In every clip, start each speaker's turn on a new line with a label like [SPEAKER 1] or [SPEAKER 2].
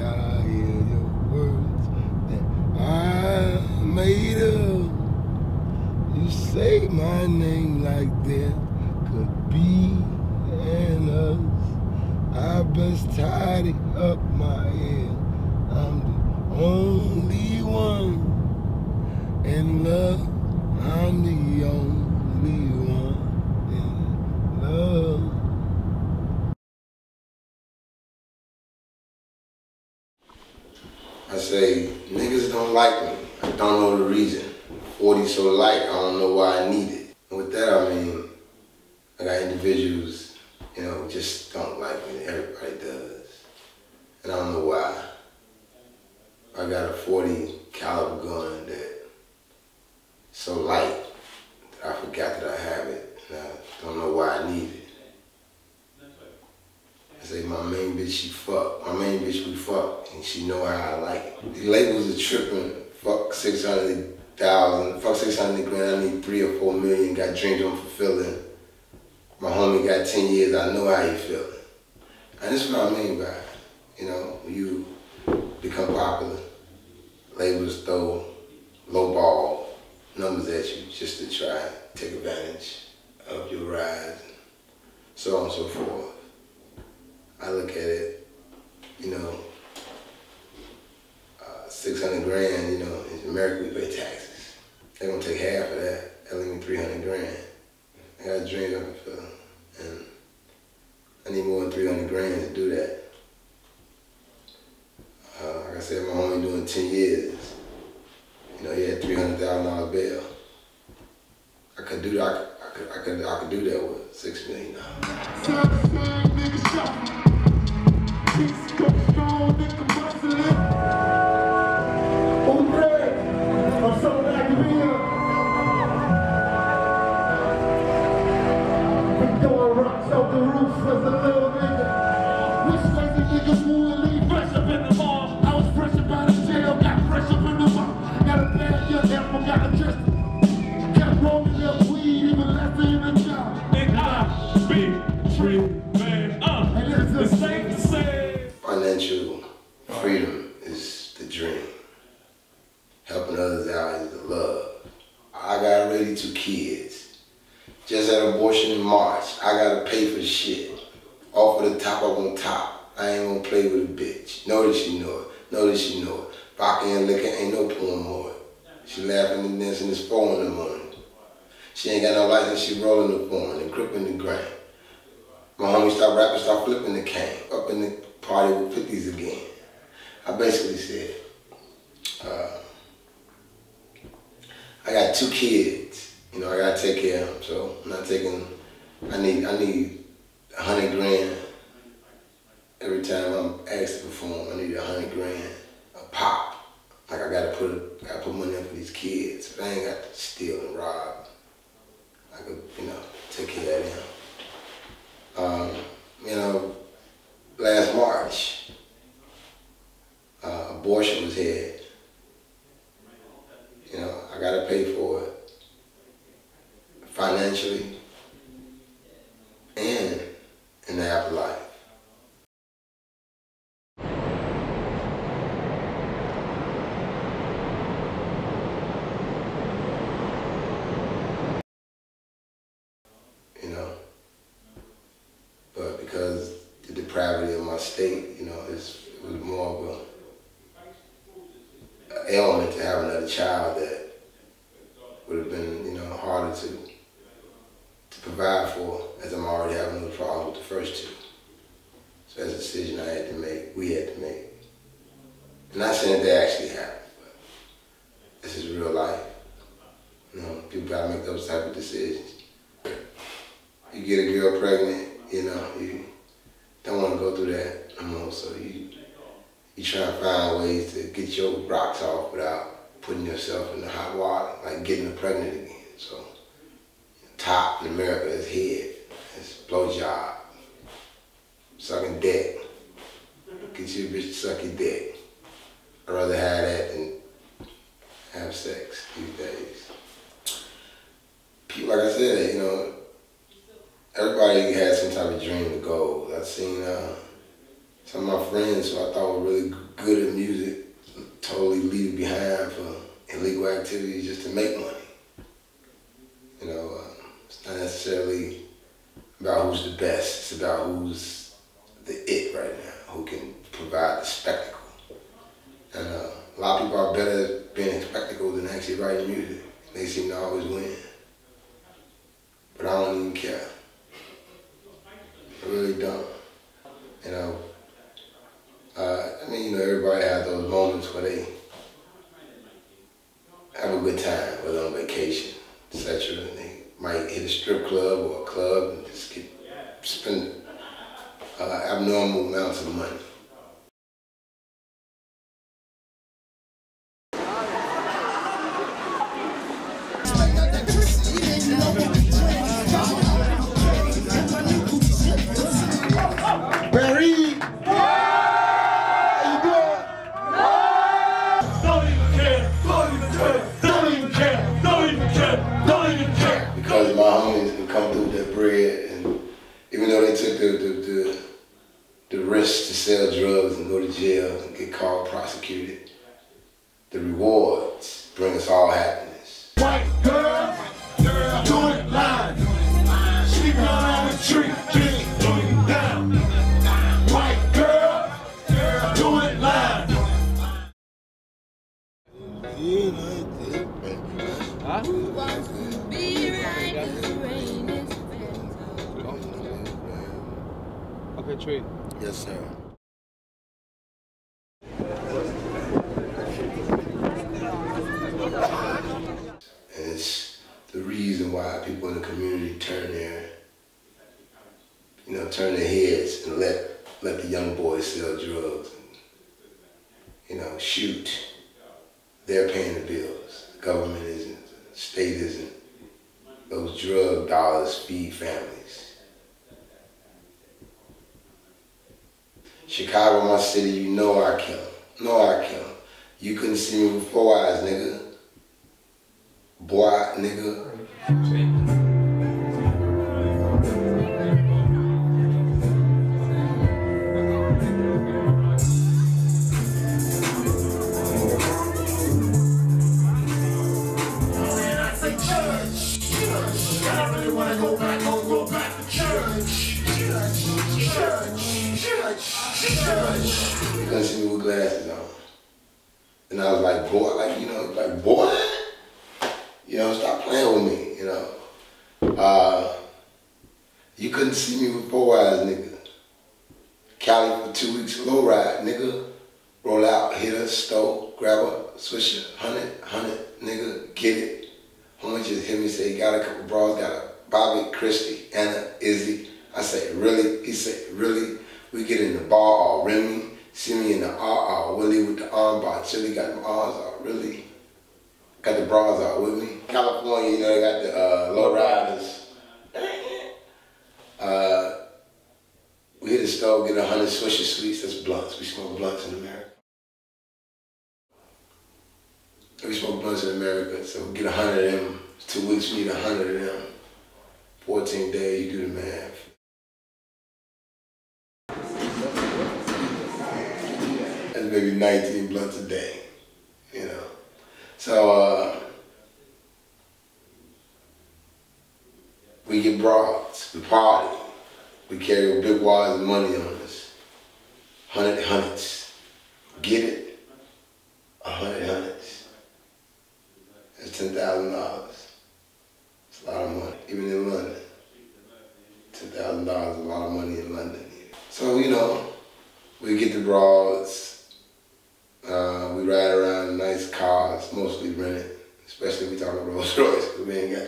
[SPEAKER 1] I hear your words that I made up. You say my name like there could be an us. I best tidy up my head. I'm the only one in love. I'm the only one in love. I say, niggas don't like me. I don't know the reason. 40 so light, I don't know why I need it. And with that, I mean, I got individuals, you know, just don't like me. Everybody does. And I don't know why. I got a 40 caliber gun that's so light that I forgot that I have it. And I don't know why I need it. I say my main bitch, she fuck. My main bitch, we fuck, and she know how I like it. The labels are tripping. Fuck 600,000. Fuck 600 grand. I need 3 or 4 million. Got dreams I'm fulfilling. My homie got 10 years. I know how you feeling. And this is what I mean by it. You know, when you become popular, labels throw low ball numbers at you just to try and take advantage of your rise, and so on and so forth. I look at it, you know, 600 grand, you know, in America we pay taxes. They're gonna take half of that. They'll leave me 300 grand. I got dreams I can fulfill, and I need more than 300 grand to do that. Like I said, my homie doing 10 years. You know, he had $300,000 bail. I could do that. I could do that with $6 million. Utrecht, I'm so glad to be here. Been throwing rocks off the roof as a little nigga. Which lazy niggas who leave fresh up in the mall. I was fresh up out of jail, got fresh up in the mall. Got a bad young apple, got a dress. Kept rolling up weed, even less in the job.
[SPEAKER 2] And I be free, man. And it's safe to say.
[SPEAKER 1] Financial freedom is the dream. Helping others out is the love. I got already 2 kids. Just had an abortion in March. I gotta pay for shit. Off of the top, up on top. I ain't gonna play with a bitch. Know that she know it. Know that she know it. Vodka and liquor ain't no porn more. She laughing and dancing this 4 in the morning. She ain't got no license, she rolling the porn and gripping the grain. My homie start rapping, start flipping the cane. Up in the party with 50s again. I basically said, I got 2 kids. You know, I gotta take care of them. So I'm not taking, I need 100 grand every time I'm asked to perform. I need 100 grand a pop. Like I gotta put money in for these kids. But I ain't got to steal and rob. I could, you know, take care of them. You know, last March, abortion was had. You know, I gotta pay for it financially and in the afterlife. You know, but because the depravity of my state, you know, it was more of an ailment to have another child that would have been, you know, harder to provide for, as I'm already having no problem with the first 2. So that's a decision I had to make, we had to make. I'm not saying that they actually happened, but this is real life. You know, people gotta make those type of decisions. You get a girl pregnant, you know, you don't want to go through that anymore, so you try to find ways to get your rocks off without putting yourself in the hot water, like getting her pregnant again. So, top in America is head, it's blowjob, sucking dick. Get you a bitch to suck your dick. I'd rather have that than have sex these days. People, like I said, you know, everybody has some type of dream or goal. I've seen some of my friends who I thought were really good at music totally leave it behind for illegal activities just to make money. You know, it's not necessarily about who's the best, it's about who's the it right now, who can provide the spectacle. And a lot of people are better at being a spectacle than actually writing music. They seem to always win. But I don't even care. I really don't. You know, I mean, you know, everybody has those moments where they have a good time, whether on vacation, etc. And they might hit a strip club or a club and just spend abnormal amounts of money. Because my homies would come through with their bread, and even though they took the risk to sell drugs and go to jail and get caught, prosecuted, the rewards bring us all happiness.
[SPEAKER 2] White girl, do it live. Sleeping on the tree, get down. White girl, do it live.
[SPEAKER 3] Okay, trade.
[SPEAKER 1] Yes, sir. And it's the reason why people in the community turn their heads and let the young boys sell drugs and, shoot. They're paying the bills. The government isn't, the state isn't. Those drug dollars feed families. Chicago, my city, you know I kill 'em. Know I kill 'em. You couldn't see me with 4 eyes, nigga. Boy, nigga. You couldn't see me with glasses on. And I was like, boy, boy? Stop playing with me, You couldn't see me with 4 eyes, nigga. Cali for 2 weeks, low ride, nigga. Roll out, hit a stove, grab a swisher, 100, nigga, get it. Homie just hit me, say, he got a couple bras, got a Bobby, Christy, Anna, Izzy. I say, really? He said, really? We get in the bar, all Remy. See me in the Willie with the arm bar. Chili got them arms out, really? Got the bras out with me. California, they got the low riders. We hit the stove, get 100 Swisher Sweets, that's blunts. We smoke blunts in America. We smoke blunts in America, so we get 100 of them. 2 weeks, we need 100 of them. 14 days, you do the math. That's maybe 19 blunts a day, So, we get broads, we party. We carry big wads of money on us. 100 hundreds. Get it? 100 hundreds. That's $10,000. It's a lot of money, even in London. $10,000 is a lot of money in London. So, we get the broads. We ride around in nice cars, mostly rented. Especially if we talk about Rolls Royce, because we ain't got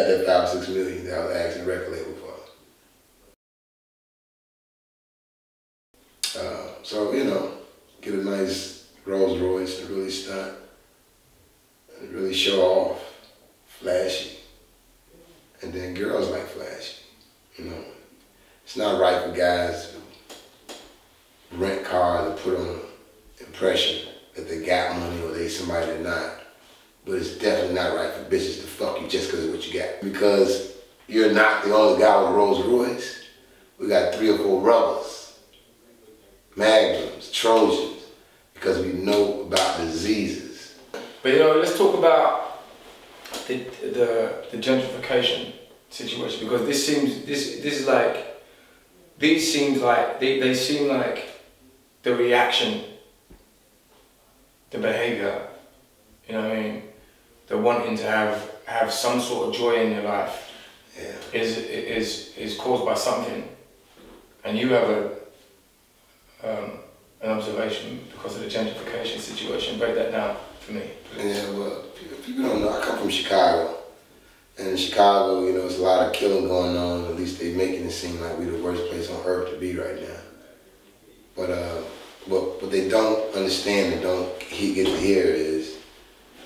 [SPEAKER 1] that 5 or 6 million that I was asking the record label for. So, get a nice Rolls Royce and really stunt, and really show off, flashy. And then girls like flashy, It's not right for guys to rent cars and put on an impression that they got money or they somebody they're not. But it's definitely not right for bitches to fuck you just because of what you got. Because you're not the only guy with a Rolls Royce. We got 3 or 4 brothers Magnums, Trojans, because we know about the diseases.
[SPEAKER 4] But you know, let's talk about the gentrification situation, because they seem like the reaction, the behavior, you know what I mean, the wanting to have some sort of joy in your life, yeah, is caused by something, and you have an observation because of the gentrification situation. Break that down for me, please.
[SPEAKER 1] Yeah, well, people don't know. I come from Chicago, and in Chicago, you know, there's a lot of killing going on. At least they making it seem like we're the worst place on earth to be right now. But what they don't understand and don't get to hear is,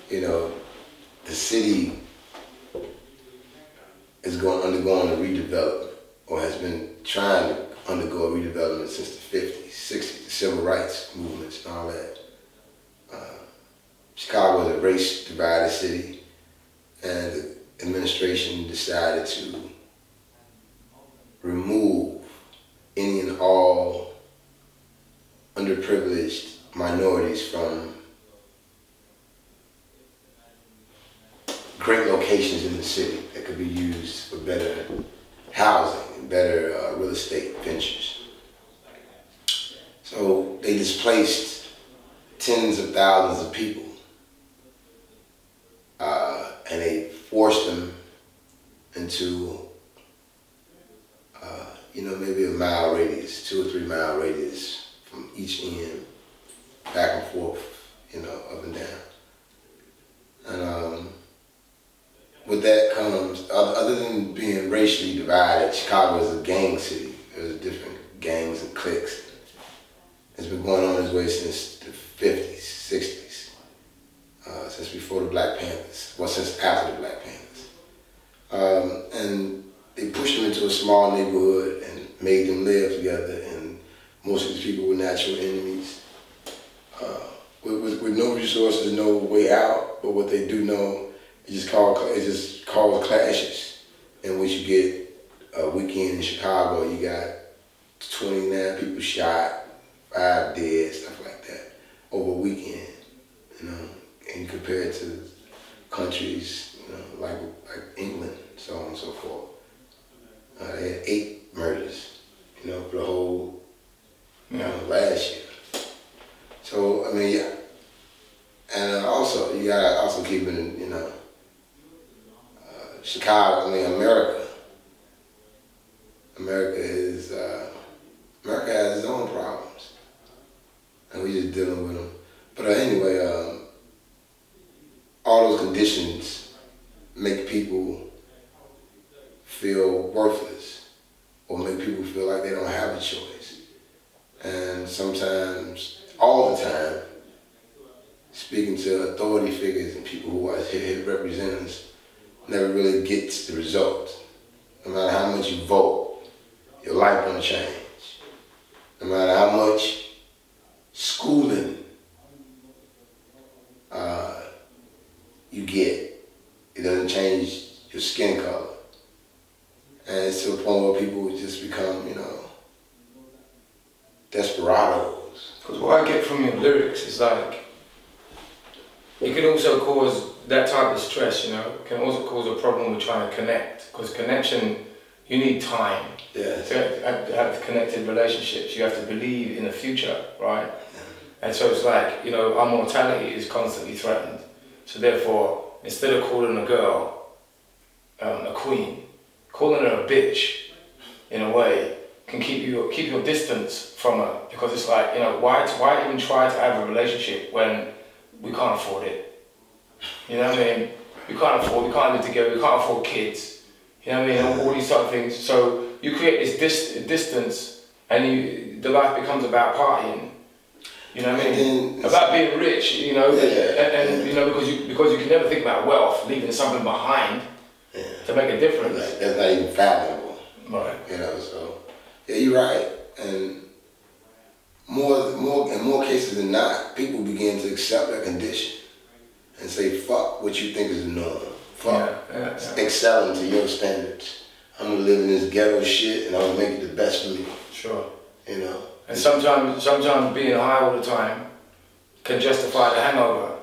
[SPEAKER 1] you know, the city is undergoing a redevelopment, or has been trying to undergo a redevelopment since the 50s, 60s, the civil rights movements and all that. Chicago is a race-divided city, and the administration decided to remove any and all underprivileged minorities from great locations in the city that could be used for better housing and better real estate ventures. So they displaced tens of thousands of people, and they forced them into, you know, maybe a mile radius, 2 or 3 mile radius from each end, back and forth, you know, up and down. And with that comes, other than being racially divided, Chicago is a gang city. There's different gangs and cliques. It's been going on this way since the 50s, 60s, since before the Black Panthers, well, since after the Black Panthers. And they pushed them into a small neighborhood and made them live together, and most of these people were natural enemies. With no resources, no way out, but what they do know, it just cause clashes, in which you get a weekend in Chicago, you got 29 people shot, 5 dead, stuff like that, over a weekend, you know, and you compare it to countries, you know, like England, so on and so forth. They had 8 murders, you know, for the whole, you know, last year. So, I mean, yeah. And also, you gotta also keep it in, you know, Chicago, I mean, America has its own problems, and we just dealing with them. But anyway, all those conditions make people feel worthless, or make people feel like they don't have a choice. And sometimes, all the time, speaking to authority figures and people who are here representatives, never really gets the result. No matter how much you vote, your life don't change. No matter how much schooling you get, it doesn't change your skin color. And it's to the point where people just become, you know, desperados.
[SPEAKER 4] Because what I get from your lyrics is like, it can also cause that type of stress, you know. It can also cause a problem with trying to connect. Because connection, you need time.
[SPEAKER 1] Yeah.
[SPEAKER 4] To have connected relationships, you have to believe in the future, right? Yeah. And so it's like, you know, our mortality is constantly threatened. So therefore, instead of calling a girl a queen, calling her a bitch, in a way, can keep your distance from her. Because it's like, you know, why even try to have a relationship when we can't afford it? You know what I mean? We can't live together, we can't afford kids. You know what I mean? All these sort of things. So you create this distance, and the life becomes about partying. You know what I mean? About being rich, you know, and you know, because you can never think about wealth, leaving something behind to make a difference.
[SPEAKER 1] That's not even fathomable.
[SPEAKER 4] Right.
[SPEAKER 1] You know, so yeah, you're right. And in more cases than not, people begin to accept that condition and say, fuck what you think is the norm. Fuck excelling to your standards. I'm gonna live in this ghetto shit and I'm gonna make it the best for me.
[SPEAKER 4] Sure.
[SPEAKER 1] you know.
[SPEAKER 4] And sometimes being high all the time can justify the hangover.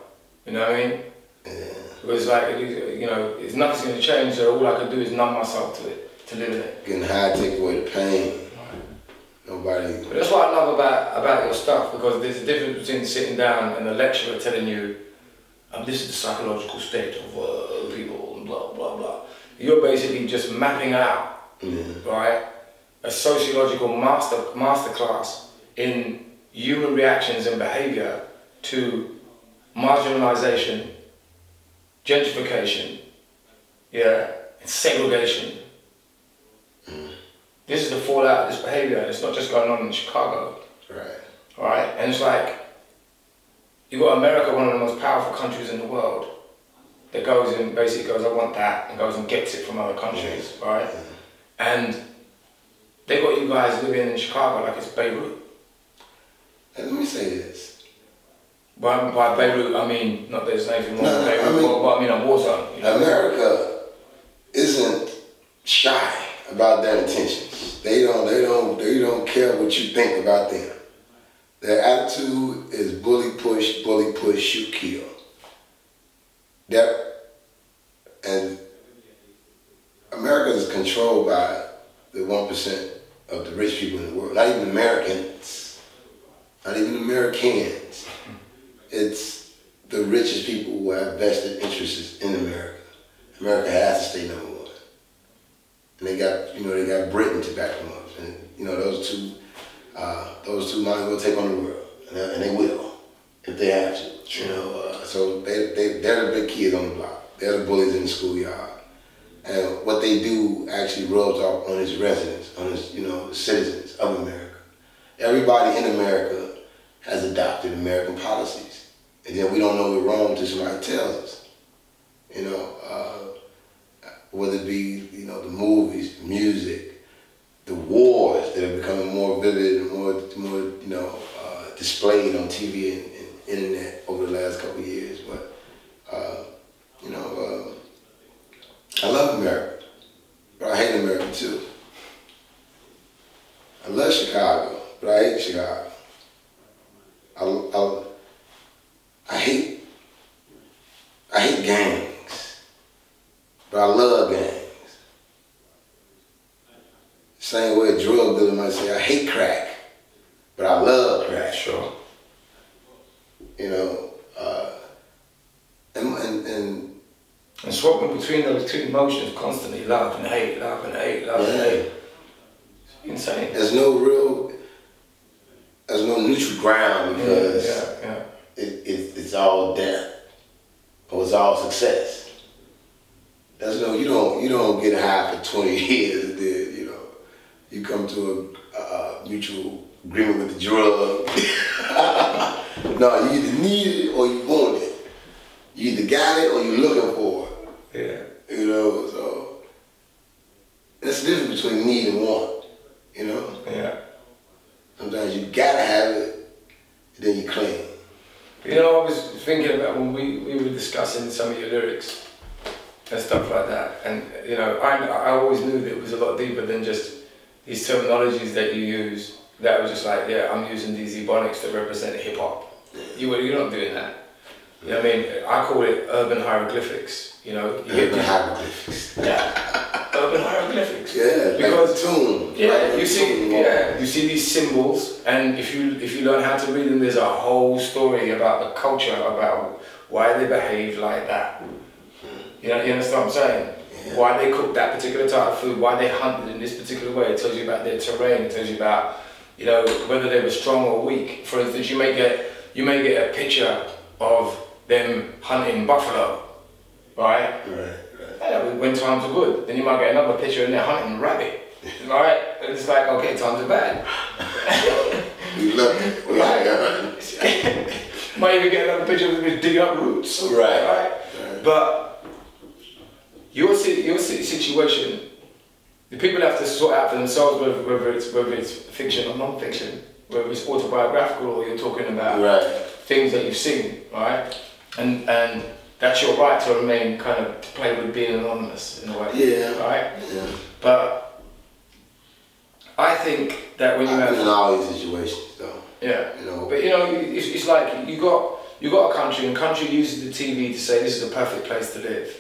[SPEAKER 4] You know what I mean?
[SPEAKER 1] Yeah.
[SPEAKER 4] Because like, you know, it's nothing's going to change, so all I can do is numb myself to it, to live in it.
[SPEAKER 1] Getting high take away the pain. Nobody.
[SPEAKER 4] But that's what I love about your stuff, because there's a difference between sitting down and the lecturer telling you, this is the psychological state of people, and blah, blah, blah. You're basically just mapping out, right, a sociological masterclass in human reactions and behavior to marginalization, gentrification, and segregation. This is the fallout of this behavior. It's not just going on in Chicago. Right? And it's like, you got America, one of the most powerful countries in the world, that goes and basically goes, I want that, and goes and gets it from other countries, right? And they got you guys living in Chicago like it's Beirut.
[SPEAKER 1] And let me say this.
[SPEAKER 4] By Beirut, I mean, not that there's anything wrong with Beirut, but I mean a war zone. You know?
[SPEAKER 1] America isn't shy about their intentions. They don't care what you think about them. Their attitude is bully push, shoot, kill. And America is controlled by the 1% of the rich people in the world. Not even Americans. Not even Americans. It's the richest people who have vested interests in America. America has to stay number one. And they got Britain to back them up. And those two might as well take on the world, and they will, if they have to. So they're the big kids on the block. They're the bullies in the schoolyard, and what they do actually rubs off on its residents, on its the citizens of America. Everybody in America has adopted American policies, and then we don't know we're wrong until somebody tells us. Whether it be the movies, music, the wars that are becoming more vivid and more displayed on TV and internet over the last couple of years. But I love America, but I hate America too. I love Chicago, but I hate Chicago. I hate gangs, but I love gangs. Same way a drug dealer might say, I hate crack, but I love crack.
[SPEAKER 4] Sure. And swapping between those two emotions constantly, love and hate, love and hate, love and hate. It's insane.
[SPEAKER 1] There's no neutral ground, because it's all death or it's all success. There's no, you don't get high for 20 years and then, you come to a mutual agreement with the drug. No, you either need it or you want it. You either got it or you're looking for it.
[SPEAKER 4] Yeah.
[SPEAKER 1] So that's the difference between need and want,
[SPEAKER 4] Yeah.
[SPEAKER 1] Sometimes you gotta have it, and then you claim.
[SPEAKER 4] I was thinking about when we were discussing some of your lyrics and stuff like that, and I always knew that it was a lot deeper than just these terminologies that you use. That was just like, I'm using these ebonics that represent hip hop. You're not doing that. You know what I mean? I call it urban hieroglyphics.
[SPEAKER 1] Urban hieroglyphics.
[SPEAKER 4] Yeah. Urban hieroglyphics.
[SPEAKER 1] Yeah,
[SPEAKER 4] because
[SPEAKER 1] like a tune.
[SPEAKER 4] you see these symbols, and if you learn how to read them, there's a whole story about the culture, about why they behave like that. You understand what I'm saying? Yeah. Why they cook that particular type of food, why they hunted in this particular way. It tells you about their terrain. It tells you about whether they were strong or weak. For instance, you may get a picture of them hunting buffalo, right? Right. When times are good. Then you might get another picture and they're hunting rabbit, right? And it's like, okay, times are bad.
[SPEAKER 1] We love it.
[SPEAKER 4] Right. Might even get another picture of them digging up roots. Right. But your situation, the people have to sort out for themselves whether it's fiction or non-fiction, whether it's autobiographical or you're talking about things that you've seen, right? And that's your right to remain to play with being anonymous in a way. Yeah. Right?
[SPEAKER 1] Yeah.
[SPEAKER 4] But I think that when you
[SPEAKER 1] I've
[SPEAKER 4] have
[SPEAKER 1] been in all these situations, though.
[SPEAKER 4] Yeah,
[SPEAKER 1] you know.
[SPEAKER 4] But you know, it's like you got a country, and country uses the TV to say this is a perfect place to live,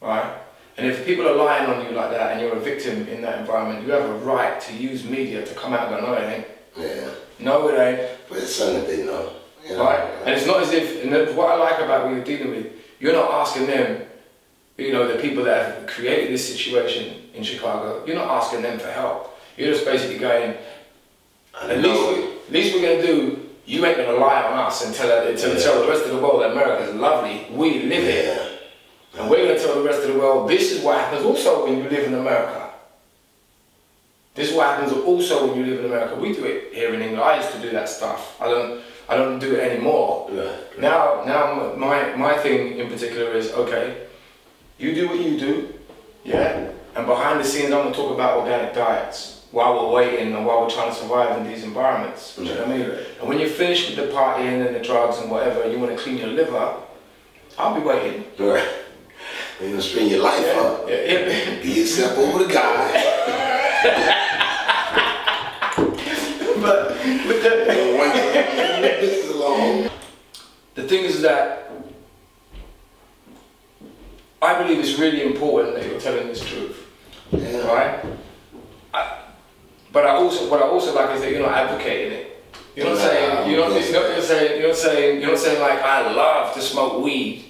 [SPEAKER 4] right? And if people are lying on you like that, and you're a victim in that environment, you have a right to use media to come out and go, no, it ain't.
[SPEAKER 1] Yeah.
[SPEAKER 4] No, it ain't.
[SPEAKER 1] But it's something that they know. You know?
[SPEAKER 4] Right? And it's not as if. And what I like about what you're dealing with, you're not asking them. You know, the people that have created this situation in Chicago, you're not asking them for help. You're just basically going, at least we're going to do, you ain't going to lie on us and tell the rest of the world that America is lovely. We live it. And we're going to tell the rest of the world, this is what happens also when you live in America. This is what happens also when you live in America. We do it here in England. I used to do that stuff. I don't do it anymore.
[SPEAKER 1] Right.
[SPEAKER 4] Now my thing in particular is, okay, you do what you do, yeah? And behind the scenes, I'm going to talk about organic diets while we're waiting and while we're trying to survive in these environments. Do you know what I mean? And when you're finished with the partying and the drugs and whatever, and you want to clean your liver, I'll be waiting.
[SPEAKER 1] Right. You're going to spend your life up.
[SPEAKER 4] Yeah.
[SPEAKER 1] Be yourself over the guy.
[SPEAKER 4] but
[SPEAKER 1] This is alone.
[SPEAKER 4] the thing is that I believe it's really important that you're telling this truth, right? But what I also like is that you're not advocating it. You're not saying like I love to smoke weed.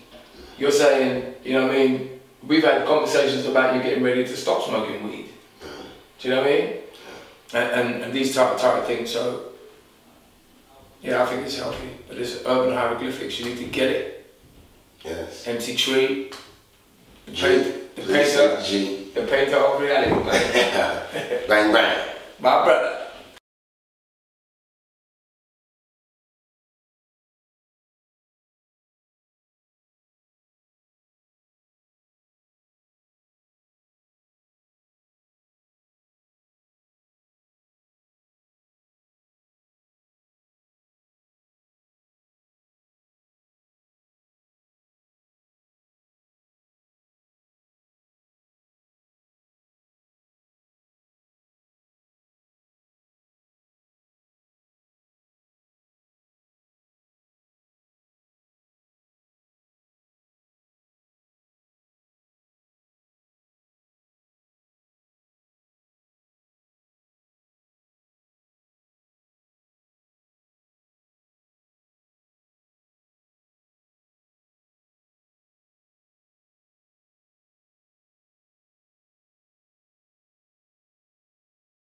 [SPEAKER 4] You're saying, you know what I mean? We've had conversations about you getting ready to stop smoking weed. Do you know what I mean? And these type of things. So yeah, I think it's healthy. But it's urban hieroglyphics. You need to get it.
[SPEAKER 1] Yes.
[SPEAKER 4] MC Tree. The painter of reality.
[SPEAKER 1] Bang bang.
[SPEAKER 4] My brother.